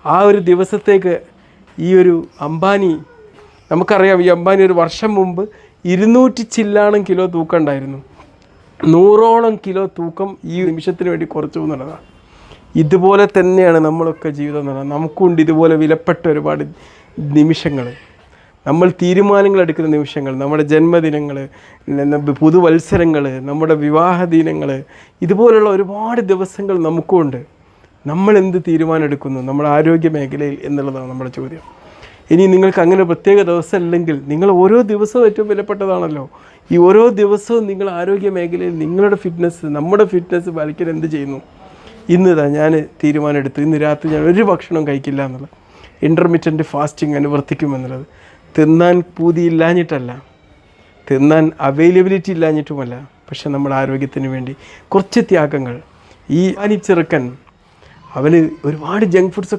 ആ ഒരു ദിവസത്തേക്ക് ഈ ഒരു അംബാനി, നമുക്കറിയാം ഈ അംബാനി ഒരു വർഷം മുമ്പ് 200 ചില്ലാണം കിലോ തൂക്കം ഉണ്ടായിരുന്നു. 100ഓളം കിലോ തൂക്കം ഈ നിമിഷത്തിന് വേണ്ടി കുറച്ചു എന്നുള്ളതാണ്. ഇതുപോലെ തന്നെയാണ് നമ്മളൊക്കെ ജീവിതം എന്ന് പറഞ്ഞാൽ. നമുക്കുണ്ട് ഇതുപോലെ വിലപ്പെട്ട ഒരുപാട് നിമിഷങ്ങൾ, നമ്മൾ തീരുമാനങ്ങൾ എടുക്കുന്ന നിമിഷങ്ങൾ, നമ്മുടെ ജന്മദിനങ്ങൾ, പുതുവത്സരങ്ങൾ, നമ്മുടെ വിവാഹ ദിനങ്ങൾ, ഇതുപോലുള്ള ഒരുപാട് ദിവസങ്ങൾ നമുക്കുണ്ട്. നമ്മൾ എന്ത് തീരുമാനം എടുക്കുന്നു നമ്മുടെ ആരോഗ്യ മേഖലയിൽ എന്നുള്ളതാണ് നമ്മുടെ ചോദ്യം. ഇനി നിങ്ങൾക്ക് അങ്ങനെ പ്രത്യേക ദിവസം അല്ലെങ്കിൽ നിങ്ങൾ ഓരോ ദിവസവും ഏറ്റവും വിലപ്പെട്ടതാണല്ലോ. ഈ ഓരോ ദിവസവും നിങ്ങൾ ആരോഗ്യ മേഖലയിൽ നിങ്ങളുടെ ഫിറ്റ്നസ്, നമ്മുടെ ഫിറ്റ്നസ് പാലിക്കാൻ എന്ത് ചെയ്യുന്നു? ഇന്നിതാ ഞാൻ തീരുമാനം എടുത്തു, ഇന്ന് രാത്രി ഞാൻ ഒരു ഭക്ഷണം കഴിക്കില്ല എന്നുള്ളത്. ഇൻ്റർമിറ്റൻറ്റ് ഫാസ്റ്റിംഗ് അനുവർത്തിക്കുമെന്നുള്ളത്. തിന്നാൻ പൂതിയില്ലാഞ്ഞിട്ടല്ല, തിന്നാൻ അവൈലബിലിറ്റി ഇല്ലാഞ്ഞിട്ടുമല്ല, പക്ഷെ നമ്മുടെ ആരോഗ്യത്തിന് വേണ്ടി കുറച്ച് ത്യാഗങ്ങൾ. ഈ ചെറുക്കൻ അവന് ഒരുപാട് ജങ്ക് ഫുഡ്സൊക്കെ